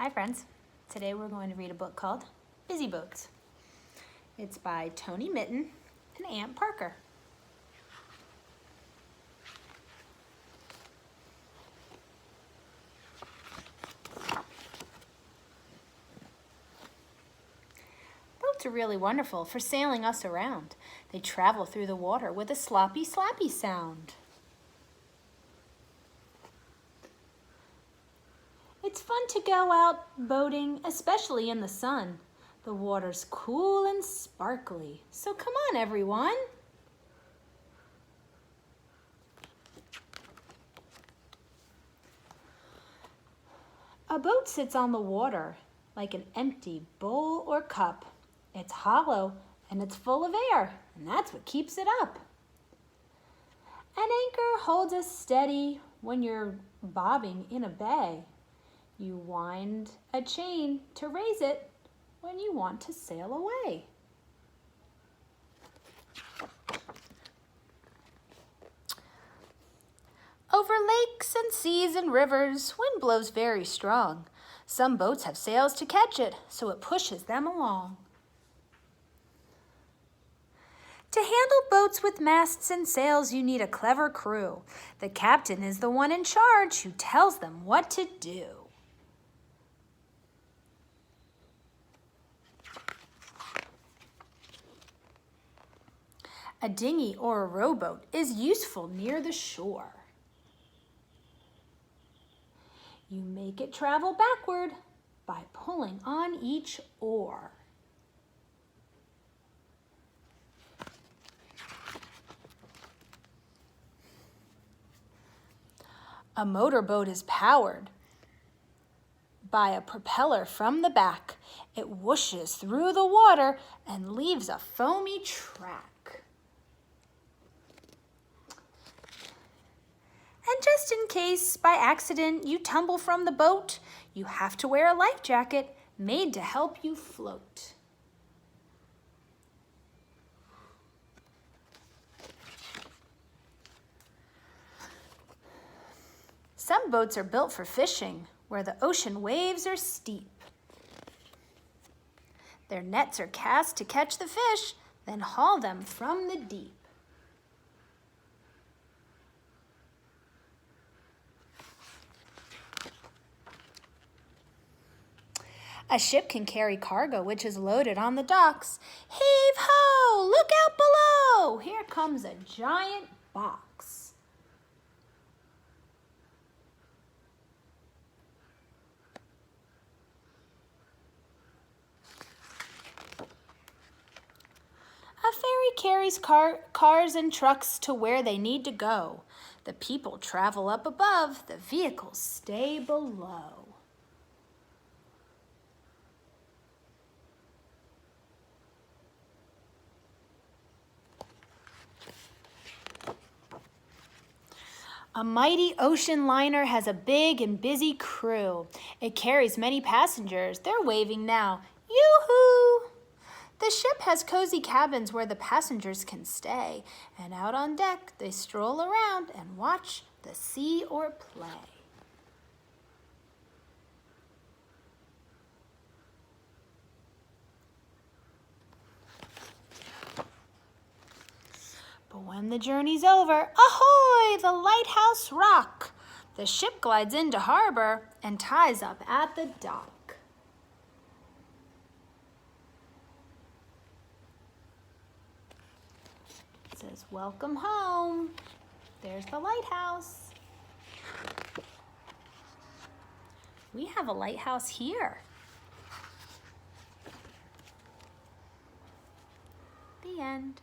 Hi friends, today we're going to read a book called Busy Boats. It's by Tony Mitton and Aunt Parker. Boats are really wonderful for sailing us around. They travel through the water with a sloppy, slappy sound. It's fun to go out boating, especially in the sun. The water's cool and sparkly, so come on everyone. A boat sits on the water like an empty bowl or cup. It's hollow and it's full of air, and that's what keeps it up. An anchor holds us steady when you're bobbing in a bay. You wind a chain to raise it when you want to sail away. Over lakes and seas and rivers, wind blows very strong. Some boats have sails to catch it, so it pushes them along. To handle boats with masts and sails, you need a clever crew. The captain is the one in charge who tells them what to do. A dinghy or a rowboat is useful near the shore. You make it travel backward by pulling on each oar. A motorboat is powered by a propeller from the back. It whooshes through the water and leaves a foamy track. And just in case, by accident, you tumble from the boat, you have to wear a life jacket made to help you float. Some boats are built for fishing, where the ocean waves are steep. Their nets are cast to catch the fish, then haul them from the deep. A ship can carry cargo which is loaded on the docks. Heave ho! Look out below! Here comes a giant box. A ferry carries cars and trucks to where they need to go. The people travel up above, the vehicles stay below. A mighty ocean liner has a big and busy crew. It carries many passengers. They're waving now. Yoo-hoo! The ship has cozy cabins where the passengers can stay. And out on deck, they stroll around and watch the sea or play. But when the journey's over, ahoy, the lighthouse rock! The ship glides into harbor and ties up at the dock. It says, welcome home. There's the lighthouse. We have a lighthouse here. The end.